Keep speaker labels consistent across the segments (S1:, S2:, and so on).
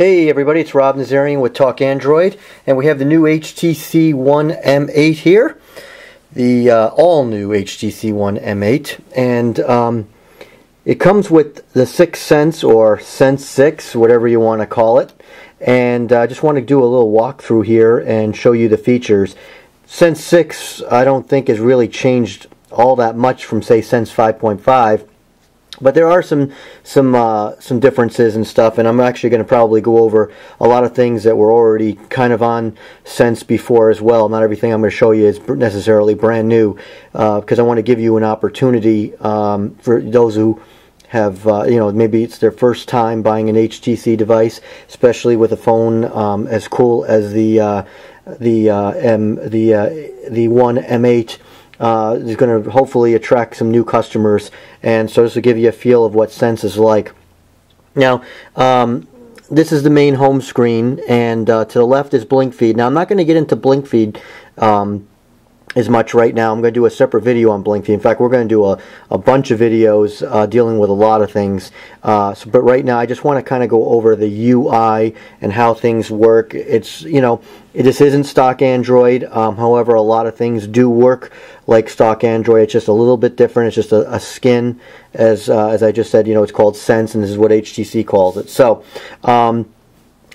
S1: Hey everybody, it's Rob Nazarian with Talk Android, and we have the new HTC One M8 here, the all-new HTC One M8, and it comes with the Sense or Sense 6, whatever you want to call it, and I just want to do a little walkthrough here and show you the features. Sense 6 I don't think has really changed all that much from, say, Sense 5.5. But there are some differences and stuff, and I'm actually going to probably go over a lot of things that were already kind of on Sense before as well. Not everything I'm going to show you is necessarily brand new, because I want to give you an opportunity for those who have, maybe it's their first time buying an HTC device, especially with a phone as cool as the One M8. Is going to hopefully attract some new customers, and so this will give you a feel of what Sense is like. Now, this is the main home screen, and to the left is BlinkFeed. Now, I'm not going to get into BlinkFeed as much right now. I'm going to do a separate video on BlinkFeed. In fact, we're going to do a bunch of videos dealing with a lot of things. But right now, I just want to kind of go over the UI and how things work. It's, this isn't stock Android. However, a lot of things do work like stock Android. It's just a little bit different. It's just a skin, as I just said. It's called Sense, and this is what HTC calls it. So,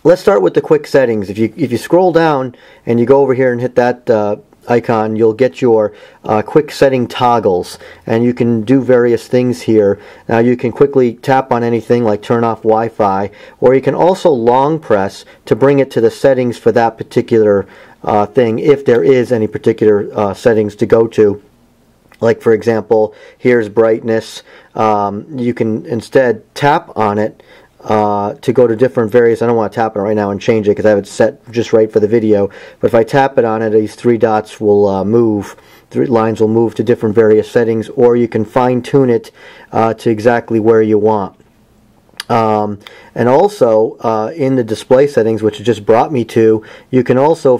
S1: let's start with the quick settings. If you scroll down and you go over here and hit that icon, you'll get your quick setting toggles, and you can do various things here. Now, you can quickly tap on anything like turn off Wi-Fi, or you can also long press to bring it to the settings for that particular thing, if there is any particular settings to go to. Like, for example, here's brightness. You can instead tap on it to go to different various. I don't want to tap it right now and change it because I have it set just right for the video. But if I tap it on it, these three dots will move. Three lines will move to different various settings, or you can fine tune it to exactly where you want. And also in the display settings, which it just brought me to, you can also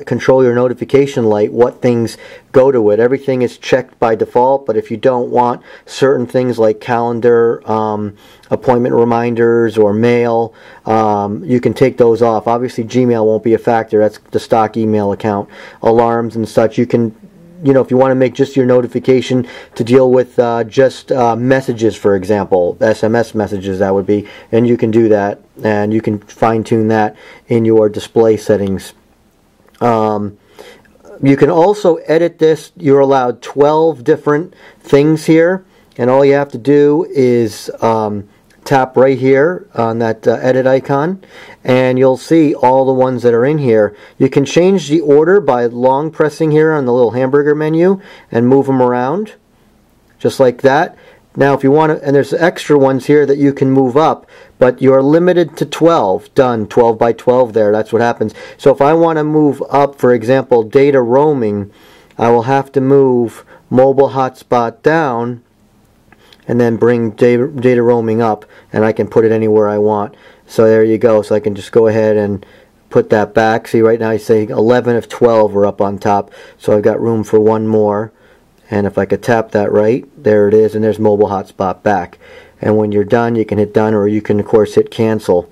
S1: control your notification light, what things go to it. Everything is checked by default, but if you don't want certain things like calendar, appointment reminders, or mail, you can take those off. Obviously Gmail won't be a factor. That's the stock email account. Alarms and such, you can, if you want to make just your notification to deal with just messages, for example, SMS messages, that would be, and you can do that, and you can fine-tune that in your display settings. You can also edit this. You're allowed 12 different things here, and all you have to do is tap right here on that edit icon, and you'll see all the ones that are in here. You can change the order by long pressing here on the little hamburger menu and move them around just like that. Now, if you want to, and there's extra ones here that you can move up, but you're limited to 12. Done. 12 by 12 there. That's what happens. So if I want to move up, for example, data roaming, I will have to move mobile hotspot down and then bring data roaming up, and I can put it anywhere I want. So there you go. So I can just go ahead and put that back. See, right now I say 11 of 12 are up on top, so I've got room for one more. And if I could tap that right, there it is, and there's mobile hotspot back. And when you're done, you can hit done, or you can, of course, hit cancel.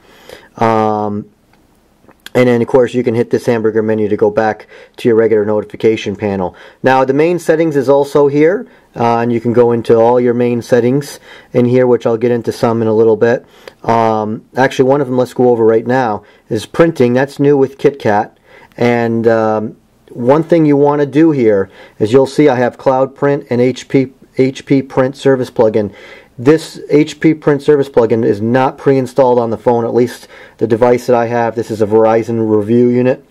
S1: And then, of course, you can hit this hamburger menu to go back to your regular notification panel. Now, the main settings is also here, and you can go into all your main settings in here, which I'll get into some in a little bit. Actually, one of them, let's go over right now, is printing. That's new with KitKat. And one thing you want to do here is, you'll see I have Cloud Print and HP Print Service plugin. This HP Print Service plugin is not pre-installed on the phone, at least the device that I have. This is a Verizon review unit,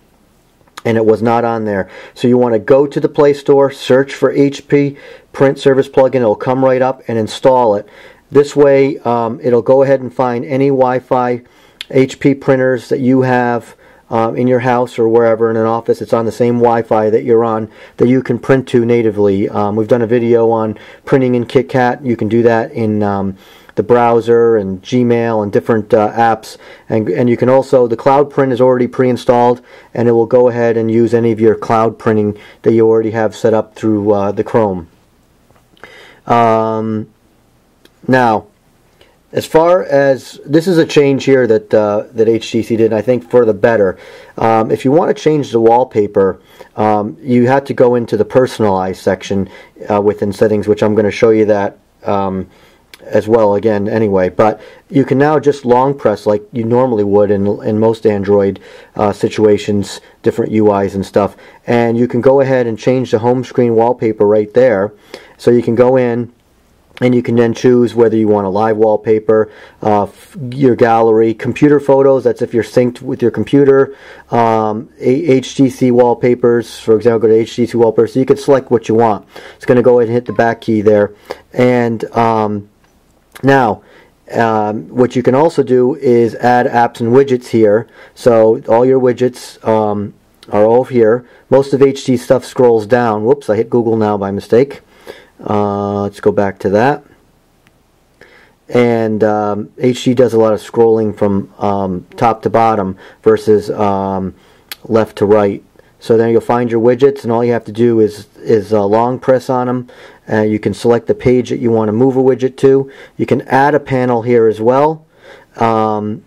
S1: and it was not on there. So you want to go to the Play Store, search for HP Print Service plugin. It'll come right up, and install it. This way, it'll go ahead and find any Wi-Fi HP printers that you have in your house or wherever in an office. It's on the same Wi-Fi that you're on, that you can print to natively. We've done a video on printing in KitKat. You can do that in the browser and Gmail and different apps. And you can also, the Cloud Print is already pre-installed, and it will go ahead and use any of your cloud printing that you already have set up through the Chrome. Now, as far as this is a change here that that HTC did, I think for the better. If you want to change the wallpaper, you have to go into the personalize section within settings, which I'm going to show you that as well again anyway. But you can now just long press like you normally would in most Android situations, different UIs and stuff, and you can go ahead and change the home screen wallpaper right there. So you can go in and you can then choose whether you want a live wallpaper, your gallery, computer photos, that's if you're synced with your computer, HTC wallpapers, for example, go to HTC wallpapers, so you can select what you want. It's going to go ahead and hit the back key there. And now, what you can also do is add apps and widgets here. So all your widgets are all here. Most of HTC stuff scrolls down. Whoops, I hit Google now by mistake. Let's go back to that. And HTC does a lot of scrolling from top to bottom versus left to right. So then you'll find your widgets, and all you have to do is long press on them. You can select the page that you want to move a widget to. You can add a panel here as well. And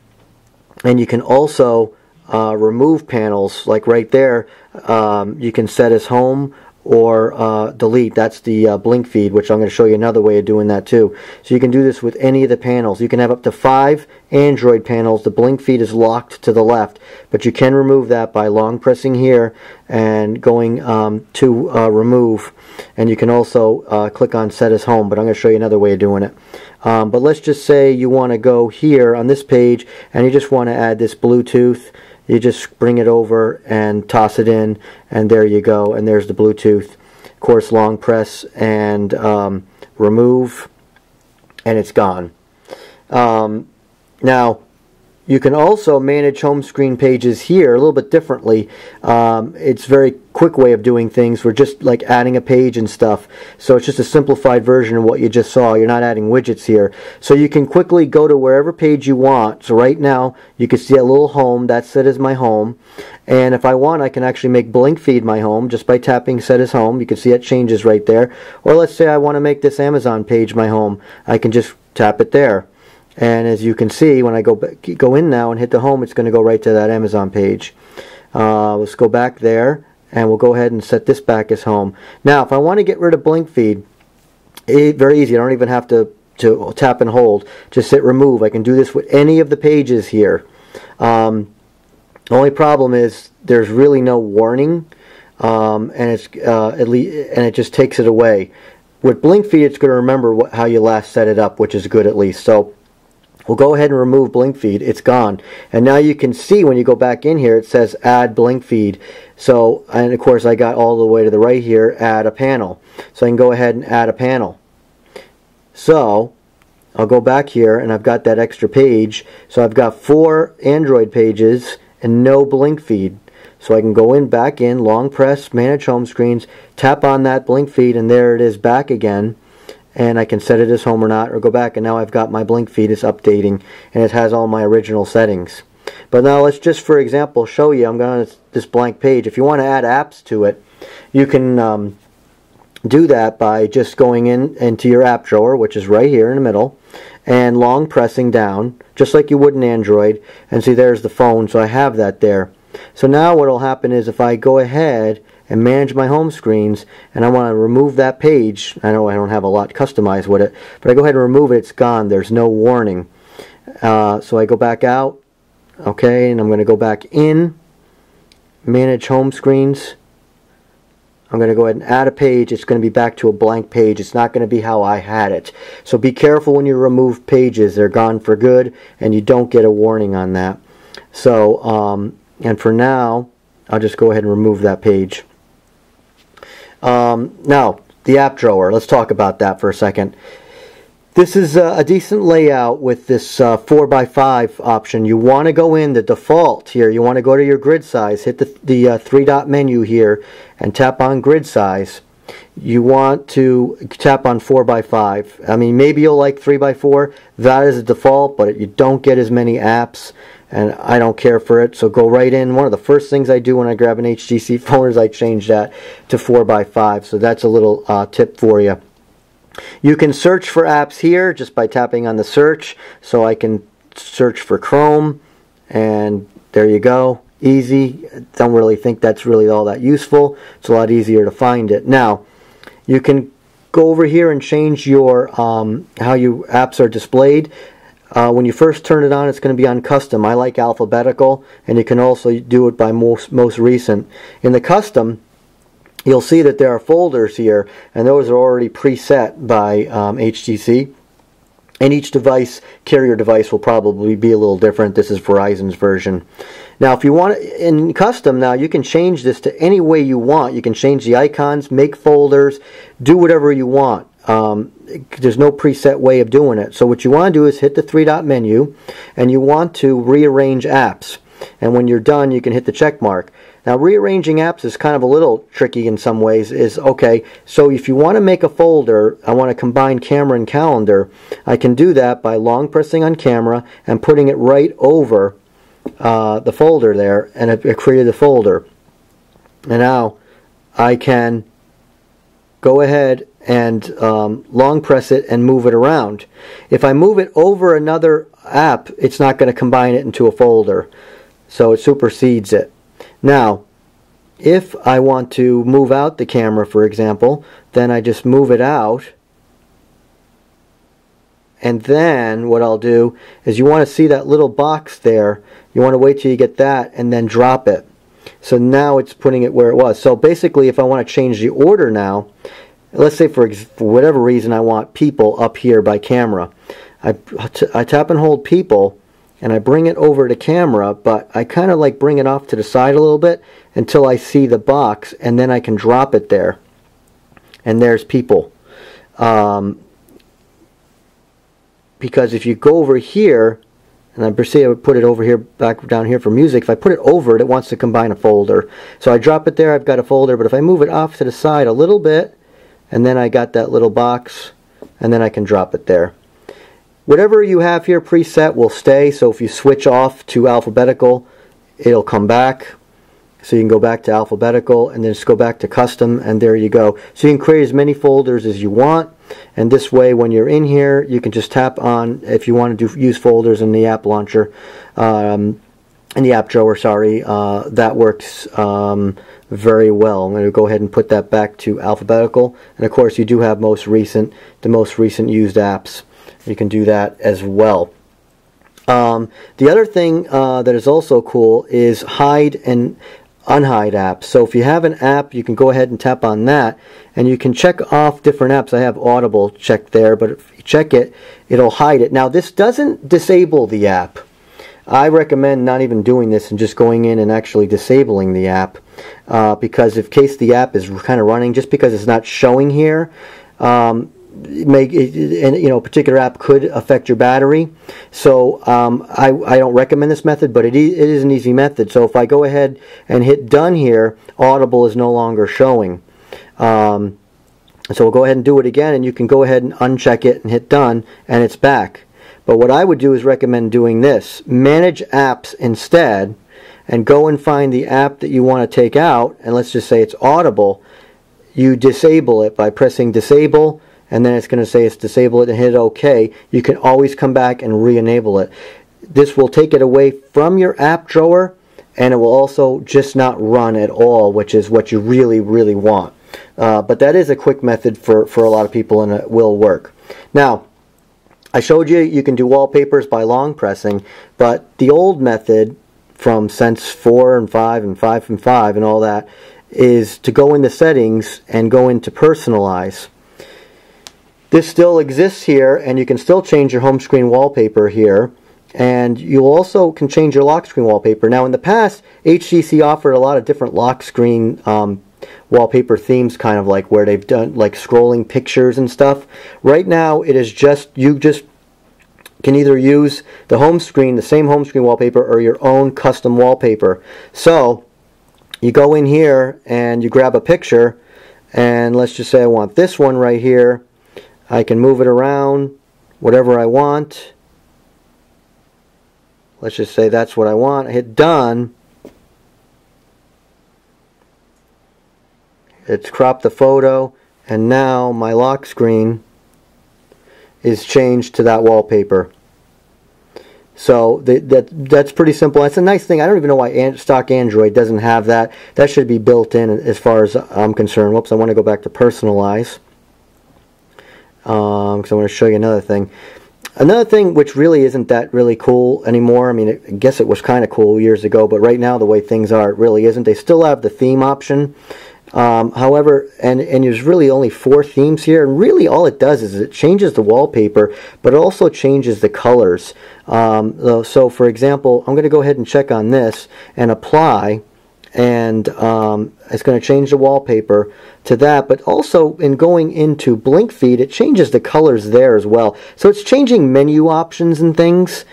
S1: you can also remove panels, like right there. You can set as home or delete. That's the BlinkFeed, which I'm going to show you another way of doing that too. So you can do this with any of the panels. You can have up to 5 Android panels. The BlinkFeed is locked to the left, but you can remove that by long pressing here and going to remove. And you can also click on set as home, but I'm going to show you another way of doing it. But let's just say you want to go here on this page and you just want to add this Bluetooth. You just bring it over and toss it in, and there you go, and there's the Bluetooth. Of course, long press and remove, and it's gone. Now, you can also manage home screen pages here a little bit differently. It's a very quick way of doing things. We're just like adding a page and stuff. So it's just a simplified version of what you just saw. You're not adding widgets here. So you can quickly go to wherever page you want. So right now, you can see a little home. That's set as my home. And if I want, I can actually make BlinkFeed my home just by tapping set as home. You can see it changes right there. Or let's say I want to make this Amazon page my home. I can just tap it there. And as you can see, when I go in now and hit the home, it's going to go right to that Amazon page. Let's go back there, and we'll go ahead and set this back as home. Now, if I want to get rid of BlinkFeed, very easy. I don't even have to tap and hold. Just hit remove. I can do this with any of the pages here. The only problem is there's really no warning, and it just takes it away. With BlinkFeed, it's going to remember how you last set it up, which is good at least. So we'll go ahead and remove BlinkFeed. It's gone. And now you can see when you go back in here, it says add BlinkFeed. So, and of course I got all the way to the right here, add a panel. So I can go ahead and add a panel. So I'll go back here and I've got that extra page. So I've got 4 Android pages and no BlinkFeed. So I can go in, back in, long press, manage home screens, tap on that BlinkFeed, and there it is back again. And I can set it as home or not, or go back, and now I've got my BlinkFeed is updating, and it has all my original settings. But now let's just, for example, show you. I'm going to this blank page. If you want to add apps to it, you can do that by just going into your app drawer, which is right here in the middle, and long pressing down, just like you would in Android. And see, there's the phone, so I have that there. So now what will happen is if I go ahead and manage my home screens and I want to remove that page, I know I don't have a lot customized with it, but I go ahead and remove it, it's gone. There's no warning. So I go back out, okay, and I'm going to go back in, manage home screens. I'm going to go ahead and add a page. It's going to be back to a blank page. It's not going to be how I had it. So be careful when you remove pages. They're gone for good, and you don't get a warning on that. So, and for now, I'll just go ahead and remove that page. Now, the app drawer. Let's talk about that for a second. This is a decent layout with this 4x5 option. You want to go in the default here. You want to go to your grid size. Hit the 3-dot menu here and tap on grid size. You want to tap on 4x5. I mean, maybe you'll like 3x4. That is a default, but you don't get as many apps. And I don't care for it, so go right in. One of the first things I do when I grab an HTC phone is I change that to 4x5. So that's a little tip for you. You can search for apps here just by tapping on the search. So I can search for Chrome, and there you go. Easy. Don't really think that's really all that useful. It's a lot easier to find it. Now, you can go over here and change your how your apps are displayed. When you first turn it on, it's going to be on custom. I like alphabetical, and you can also do it by most recent. In the custom, you'll see that there are folders here, and those are already preset by HTC. And each device, carrier device, will probably be a little different. This is Verizon's version. Now, if you want in custom, now you can change this to any way you want. You can change the icons, make folders, do whatever you want. There's no preset way of doing it. So what you want to do is hit the three-dot menu, and you want to rearrange apps. And when you're done, you can hit the check mark. Now, rearranging apps is kind of a little tricky in some ways. Okay, so if you want to make a folder, I want to combine camera and calendar, I can do that by long pressing on camera and putting it right over the folder there, and it created the folder. And now I can go ahead and long press it and move it around. If I move it over another app, it's not going to combine it into a folder, so it supersedes it. Now, if I want to move out the camera, for example, then I just move it out. And then what I'll do is, you want to see that little box there. You want to wait till you get that and then drop it. So now it's putting it where it was. So basically, if I want to change the order now, let's say for whatever reason I want people up here by camera. I tap and hold people, and I bring it over to camera, but I kind of like bring it off to the side a little bit until I see the box, and then I can drop it there. And there's people. Because if you go over here, and I say I would put it over here, back down here for music, if I put it over it, it wants to combine a folder. So I drop it there, I've got a folder, but if I move it off to the side a little bit, and then I got that little box, and then I can drop it there. Whatever you have here preset will stay, so if you switch off to alphabetical, it'll come back. So you can go back to alphabetical and then just go back to custom, and there you go. So you can create as many folders as you want, and this way when you're in here, you can just tap on, if you want to use folders in the app launcher, in the app drawer, sorry, that works very well. I'm going to go ahead and put that back to alphabetical, and of course you do have the most recent used apps. You can do that as well. The other thing that is also cool is hide and unhide apps. So if you have an app, you can go ahead and tap on that, and you can check off different apps. I have Audible checked there, but if you check it, it'll hide it. Now, this doesn't disable the app. I recommend not even doing this and just going in and actually disabling the app, because in case the app is kind of running, just because it's not showing here, a particular app could affect your battery. So I don't recommend this method, but it is an easy method. So if I go ahead and hit done here, Audible is no longer showing. So we'll go ahead and do it again, and you can go ahead and uncheck it and hit done, and it's back. But what I would do is recommend doing this. Manage apps instead, and go and find the app that you want to take out, and let's just say it's Audible. You disable it by pressing disable, and then it's going to say it's disabled, and hit OK. You can always come back and re-enable it. This will take it away from your app drawer, and it will also just not run at all, which is what you really, really want. But that is a quick method for a lot of people, and it will work. Now, I showed you can do wallpapers by long pressing, but the old method from Sense 4 and 5 and 5 and 5 and all that is to go into settings and go into personalize. This still exists here, and you can still change your home screen wallpaper here, and you also can change your lock screen wallpaper. Now, in the past, HTC offered a lot of different lock screen wallpaper themes, kind of like where they've done like scrolling pictures and stuff. Right now, it is you just can either use the home screen, the same home screen wallpaper, or your own custom wallpaper. So you go in here and you grab a picture, and let's just say I want this one right here. I can move it around whatever I want. Let's just say that's what I want. I hit done. It's cropped the photo, and now my lock screen is changed to that wallpaper. So that's pretty simple. That's a nice thing. I don't even know why stock Android doesn't have that. That should be built in as far as I'm concerned. Whoops, I want to go back to personalize. Because I want to show you another thing. Another thing which really isn't that really cool anymore. I mean, I guess it was kind of cool years ago, but right now the way things are, it really isn't. They still have the theme option. However, and there's really only 4 themes here, and really all it does is it changes the wallpaper, but it also changes the colors. So for example, I'm going to go ahead and check on this and apply, and it's going to change the wallpaper to that, but also in going into BlinkFeed, it changes the colors there as well. So it's changing menu options and things.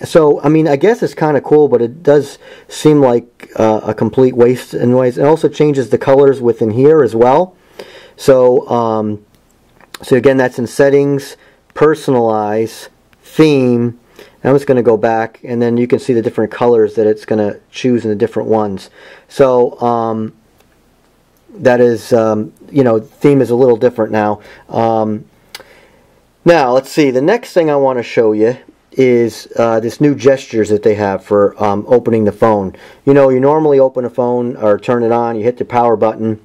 S1: So, I mean, I guess it's kind of cool, but it does seem like a complete waste in ways. It also changes the colors within here as well. So, so again, that's in Settings, Personalize, Theme. I'm just going to go back, and then you can see the different colors that it's going to choose in the different ones. So, that is, you know, theme is a little different now. Now, let's see. The next thing I want to show you is this new gestures that they have for opening the phone. You know, you normally open a phone or turn it on, you hit the power button,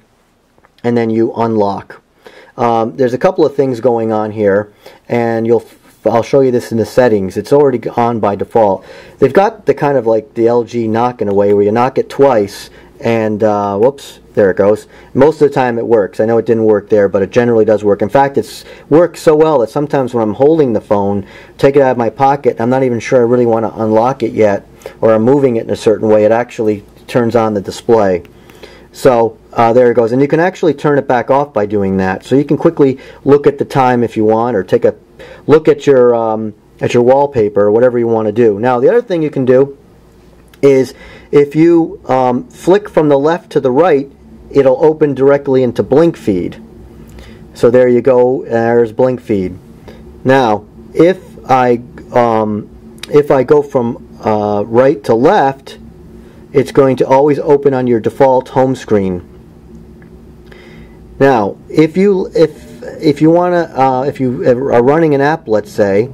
S1: and then you unlock. There's a couple of things going on here, and I'll show you this in the settings. It's already on by default. They've got the kind of like the LG knock in a way where you knock it twice, and whoops, there it goes. Most of the time it works. I know it didn't work there, but it generally does work. In fact, it works so well that sometimes when I'm holding the phone, take it out of my pocket, I'm not even sure I really want to unlock it yet, or I'm moving it in a certain way, it actually turns on the display. So there it goes. And you can actually turn it back off by doing that. So you can quickly look at the time if you want, or take a look at your wallpaper, or whatever you want to do. Now, the other thing you can do is if you flick from the left to the right, it'll open directly into BlinkFeed. So there you go. There's BlinkFeed. Now, if I go from right to left, it's going to always open on your default home screen. Now, if you are running an app, let's say,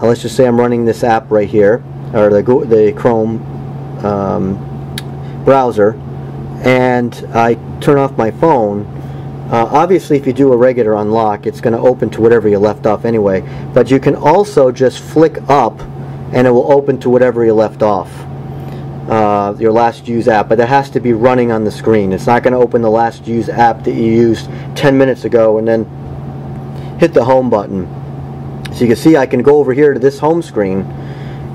S1: let's just say I'm running this app right here, or the Chrome browser, and I turn off my phone. Obviously, if you do a regular unlock, it's going to open to whatever you left off anyway. But you can also just flick up, and it will open to whatever you left off. Your last used app, but it has to be running on the screen. It's not going to open the last used app that you used 10 minutes ago and then hit the home button. So you can see I can go over here to this home screen,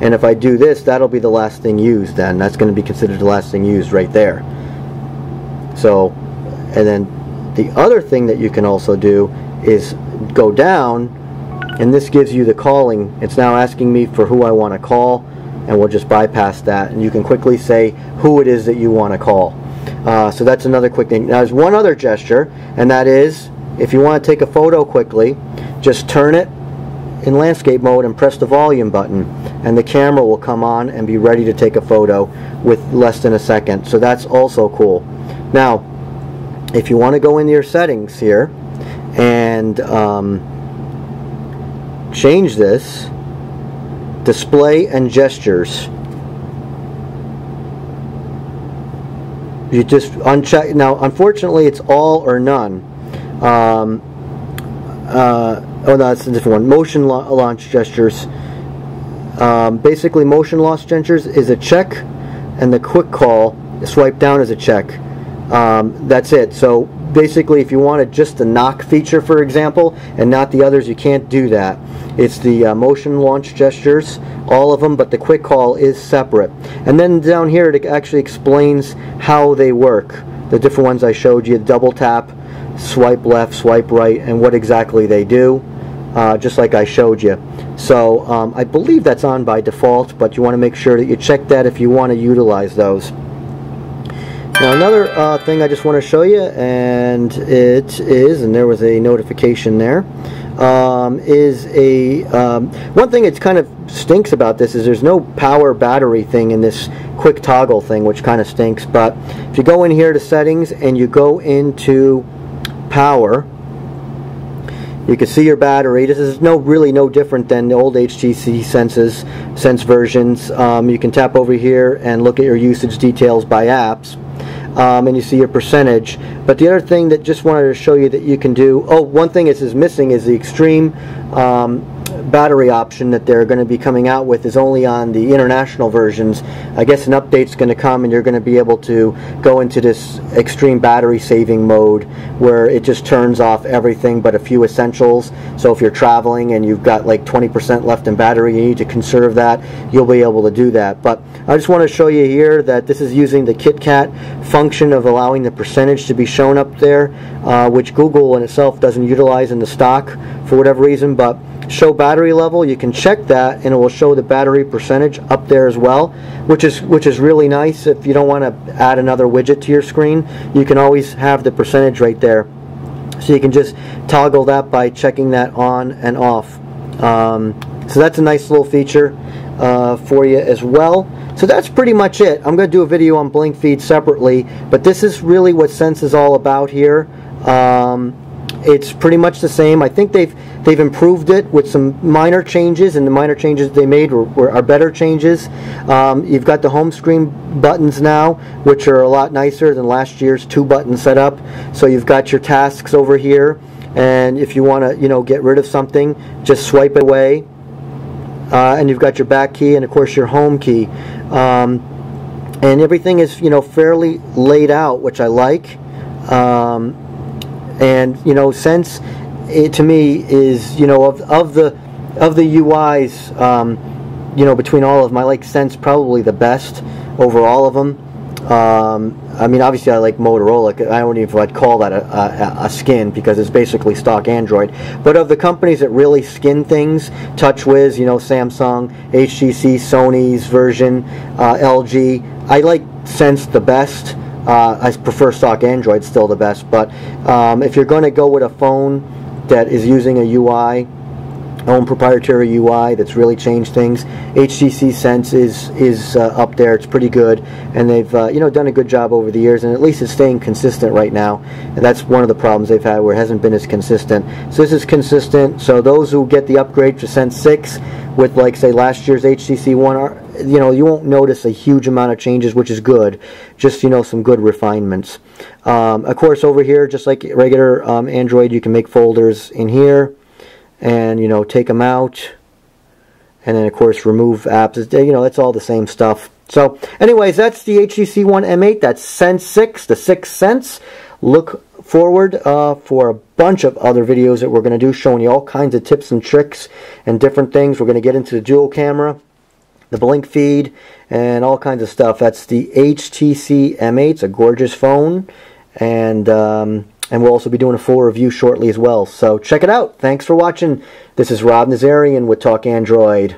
S1: and if I do this, that'll be the last thing used. Then that's going to be considered the last thing used right there. So, and then the other thing that you can also do is go down, and this gives you the calling. It's now asking me for who I want to call, and we'll just bypass that, and you can quickly say who it is that you want to call. So that's another quick thing. Now there's one other gesture, and that is if you want to take a photo quickly, just turn it in landscape mode and press the volume button, and the camera will come on and be ready to take a photo with less than a second. So that's also cool. Now, if you want to go into your settings here and change this, display and gestures, you just uncheck. Now, unfortunately, it's all or none. Oh no, that's a different one. Motion launch gestures. Basically, motion launch gestures is a check, and the quick call, swipe down, is a check. That's it. So basically, if you wanted just the knock feature, for example, and not the others, you can't do that. It's the motion launch gestures, all of them, but the quick call is separate. And then down here, it actually explains how they work. The different ones I showed you: double tap, swipe left, swipe right, and what exactly they do, just like I showed you. So I believe that's on by default, but you want to make sure that you check that if you want to utilize those. Now another thing I just want to show you, and it is, and there was a notification there, is a one thing that kind of stinks about this is there's no power battery thing in this quick toggle thing, which kind of stinks. But if you go in here to settings and you go into power, You can see your battery. This is really no different than the old HTC Sense versions. You can tap over here and look at your usage details by apps. And you see your percentage. But the other thing that just wanted to show you that you can do, one thing is missing is the extreme battery option that they're going to be coming out with is only on the international versions. I guess an update's going to come and you're going to be able to go into this extreme battery saving mode where it just turns off everything but a few essentials. So if you're traveling and you've got like 20% left in battery, you need to conserve that, you'll be able to do that. But I just want to show you here that this is using the KitKat function of allowing the percentage to be shown up there, which Google in itself doesn't utilize in the stock for whatever reason. But show battery level, you can check that and it will show the battery percentage up there as well, which is really nice. If you don't want to add another widget to your screen, you can always have the percentage right there, so you can just toggle that by checking that on and off. So that's a nice little feature for you as well. So that's pretty much it. I'm going to do a video on BlinkFeed separately, but this is really what Sense is all about here. It's pretty much the same. I think they've improved it with some minor changes, and the minor changes they made are better changes. You've got the home screen buttons now, which are a lot nicer than last year's 2-button setup. So you've got your tasks over here, and if you want to get rid of something, just swipe it away. And you've got your back key and of course your home key. And everything is fairly laid out, which I like. And Sense, to me, is of the UIs, between all of them, I like Sense probably the best over all of them. I mean, obviously I like Motorola. I don't even know if I'd call that a skin, because it's basically stock Android. But of the companies that really skin things, TouchWiz, Samsung, HTC, Sony's version, LG, I like Sense the best. I prefer stock Android still the best, but if you're going to go with a phone that is using a UI, own proprietary UI that's really changed things, HTC Sense is up there. It's pretty good, and they've done a good job over the years, and at least it's staying consistent right now. And that's one of the problems they've had, where it hasn't been as consistent. So this is consistent. So those who get the upgrade to Sense 6 with, like, say, last year's HTC One, you won't notice a huge amount of changes, which is good. Just some good refinements. Of course, over here, just like regular Android, you can make folders in here, and take them out, and then of course remove apps. It's all the same stuff. So anyways, that's the HTC One M8. That's Sense 6, the 6th Sense. Look forward for a bunch of other videos that we're going to do, showing you all kinds of tips and tricks and different things. We're going to get into the dual camera, the BlinkFeed, and all kinds of stuff. That's the HTC M8. It's a gorgeous phone, and we'll also be doing a full review shortly as well. So check it out. Thanks for watching. This is Rob Nazarian with Talk Android.